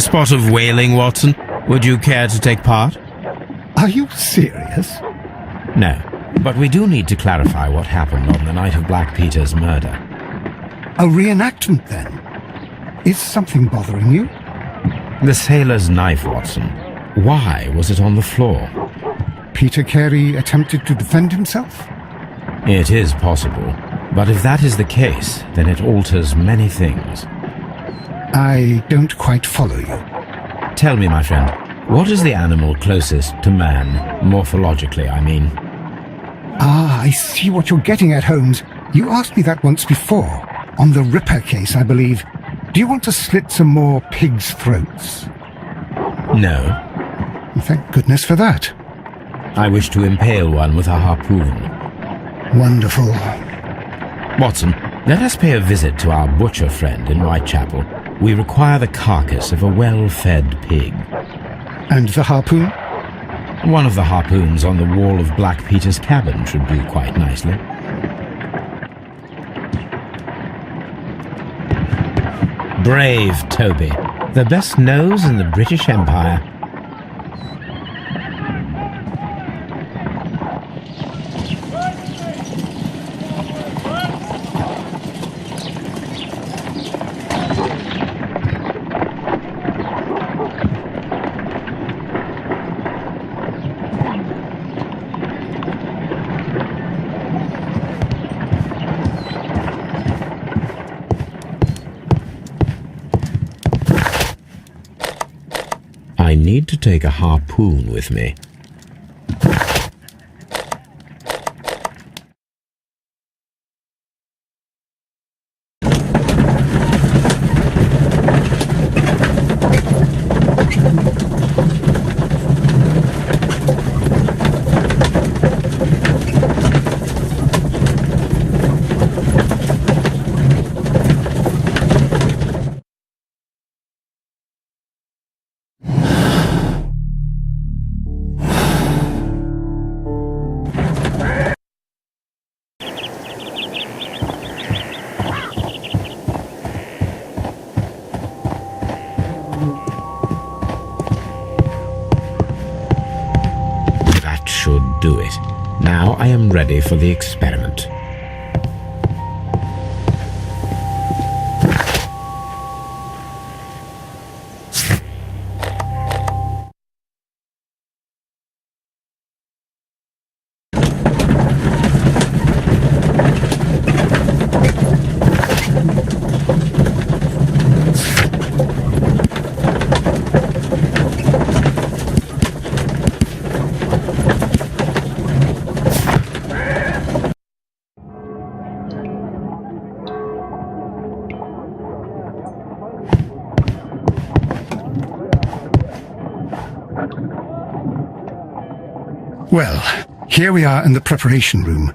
A spot of whaling, Watson. Would you care to take part? Are you serious? No, but we do need to clarify what happened on the night of Black Peter's murder. A reenactment, then? Is something bothering you? The sailor's knife, Watson. Why was it on the floor? Peter Carey attempted to defend himself? It is possible, but if that is the case, then it alters many things. I don't quite follow you. Tell me, my friend, what is the animal closest to man, morphologically, I mean? Ah, I see what you're getting at, Holmes. You asked me that once before, on the Ripper case, I believe. Do you want to slit some more pigs' throats? No. Thank goodness for that. I wish to impale one with a harpoon. Wonderful. Watson, let us pay a visit to our butcher friend in Whitechapel. We require the carcass of a well-fed pig. And the harpoon? One of the harpoons on the wall of Black Peter's cabin should do quite nicely. Brave Toby, the best nose in the British Empire. I need to take a harpoon with me. Should do it. Now I am ready for the experiment. Well, here we are in the preparation room.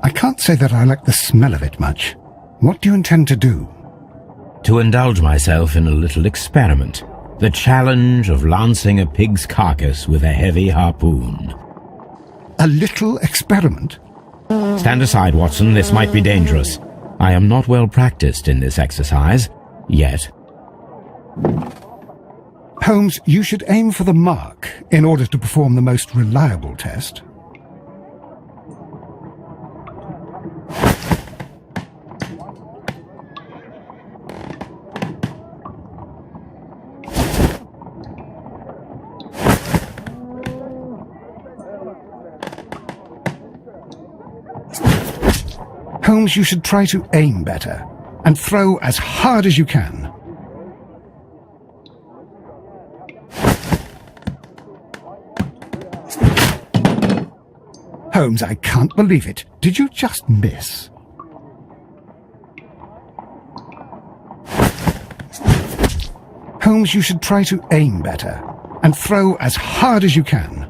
I can't say that I like the smell of it much. What do you intend to do? To indulge myself in a little experiment. The challenge of lancing a pig's carcass with a heavy harpoon. A little experiment? Stand aside, Watson. This might be dangerous. I am not well practiced in this exercise. Yet. Holmes, you should aim for the mark in order to perform the most reliable test. Holmes, you should try to aim better and throw as hard as you can. Holmes, I can't believe it. Did you just miss? Holmes, you should try to aim better and throw as hard as you can.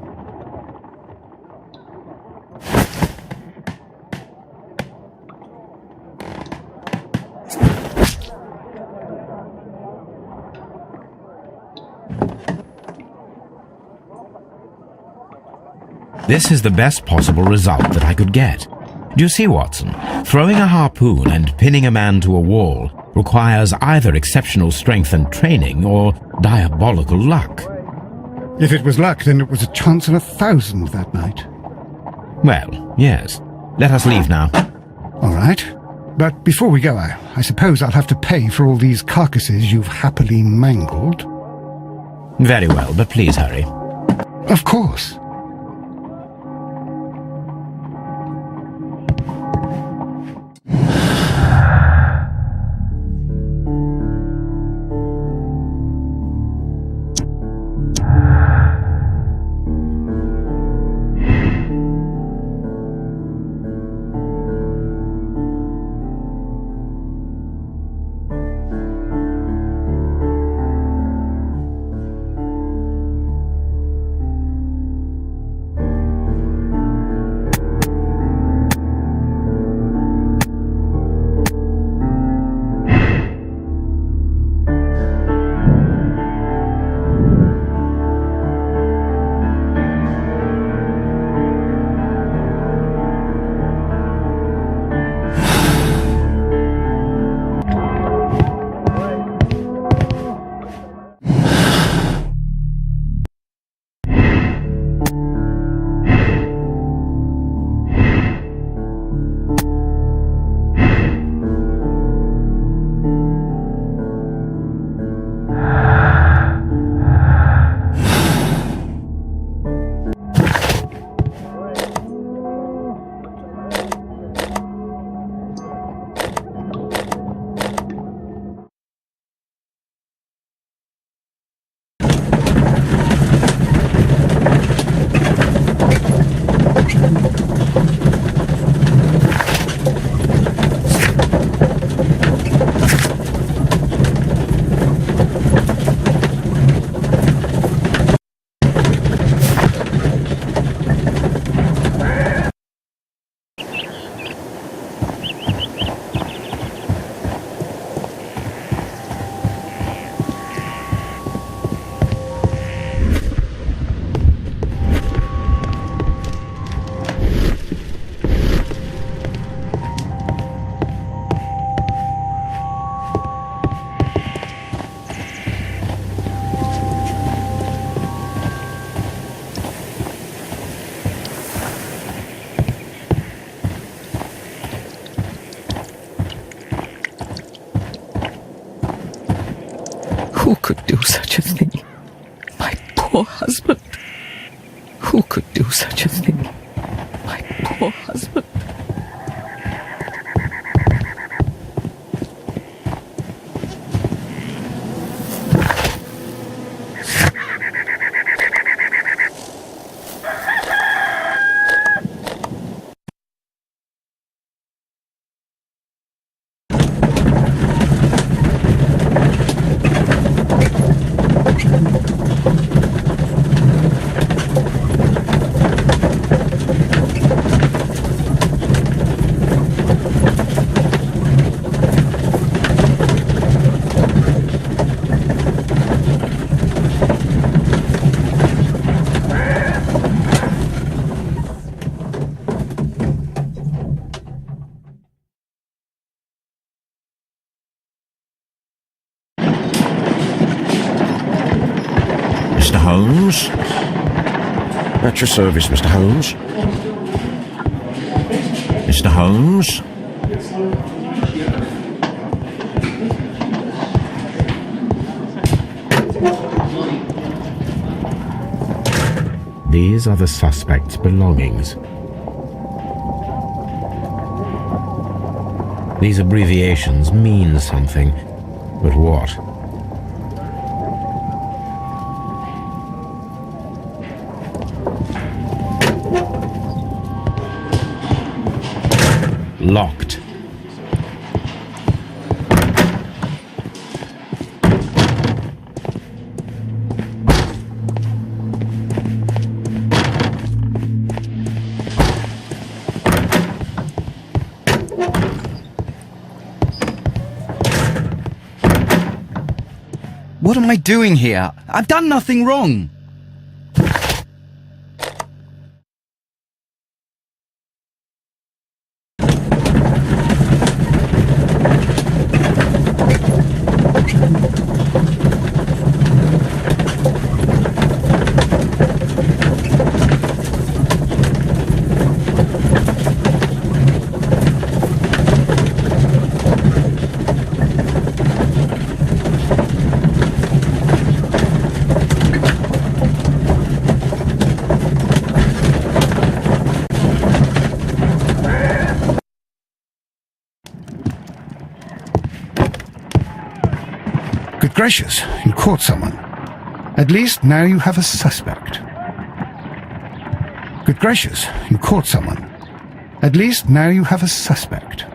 This is the best possible result that I could get. Do you see, Watson? Throwing a harpoon and pinning a man to a wall requires either exceptional strength and training or diabolical luck. If it was luck, then it was a chance in 1,000 that night. Well, yes. Let us leave now. All right. But before we go, I suppose I'll have to pay for all these carcasses you've happily mangled. Very well, but please hurry. Of course. Who could do such a thing? My poor husband. Who could do such a thing? My poor husband. Mr. Holmes? At your service, Mr. Holmes. Mr. Holmes? These are the suspect's belongings. These abbreviations mean something, but what? Locked. What am I doing here? I've done nothing wrong. gracious, you caught someone. At least now you have a suspect. Good gracious, you caught someone. At least now you have a suspect.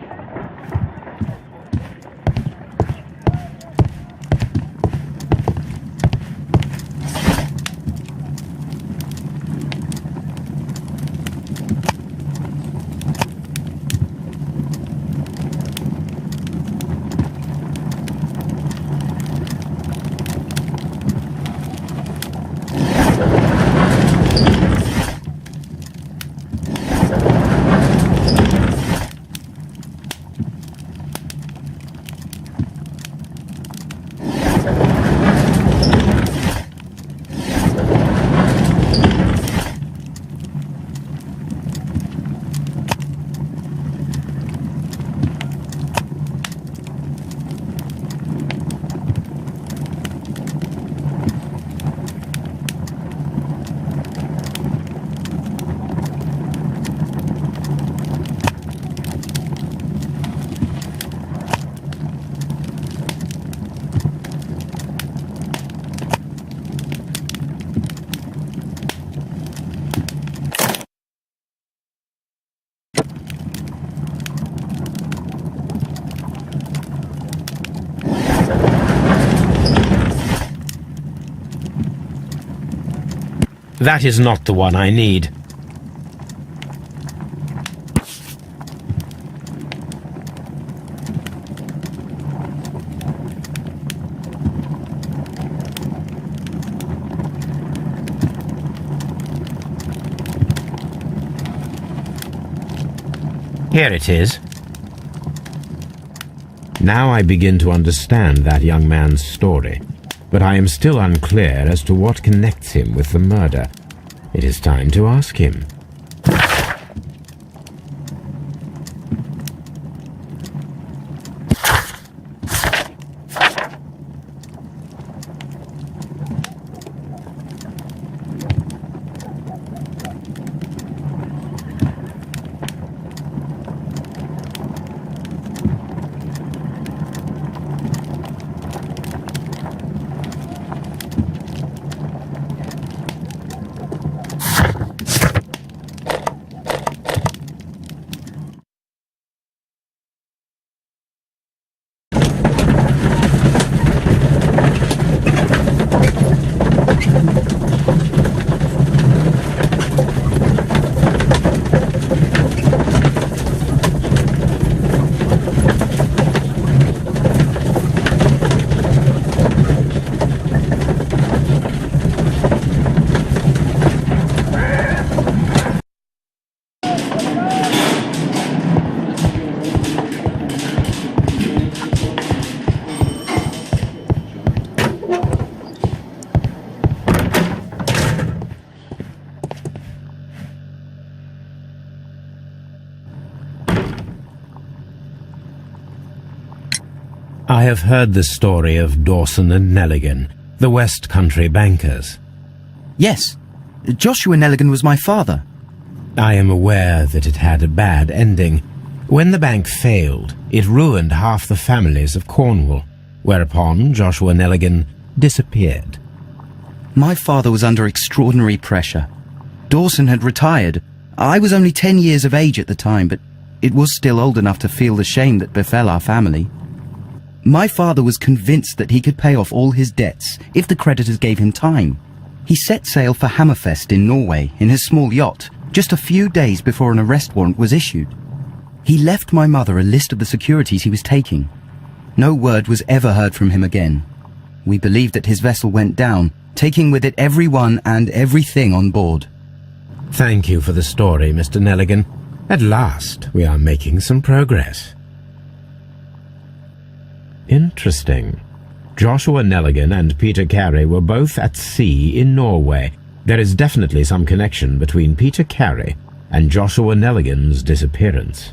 That is not the one I need. Here it is. Now I begin to understand that young man's story, but I am still unclear as to what connects him with the murder. It is time to ask him. I have heard the story of Dawson and Nelligan, the West Country bankers. Yes, Joshua Nelligan was my father. I am aware that it had a bad ending. When the bank failed, it ruined half the families of Cornwall, whereupon Joshua Nelligan disappeared. My father was under extraordinary pressure. Dawson had retired. I was only 10 years of age at the time, but it was still old enough to feel the shame that befell our family. My father was convinced that he could pay off all his debts if the creditors gave him time. He set sail for Hammerfest in Norway in his small yacht just a few days before an arrest warrant was issued. He left my mother a list of the securities he was taking. No word was ever heard from him again. We believe that his vessel went down, taking with it everyone and everything on board. Thank you for the story, Mr. Nelligan. At last, we are making some progress. Interesting. Joshua Nelligan and Peter Carey were both at sea in Norway. There is definitely some connection between Peter Carey and Joshua Nelligan's disappearance.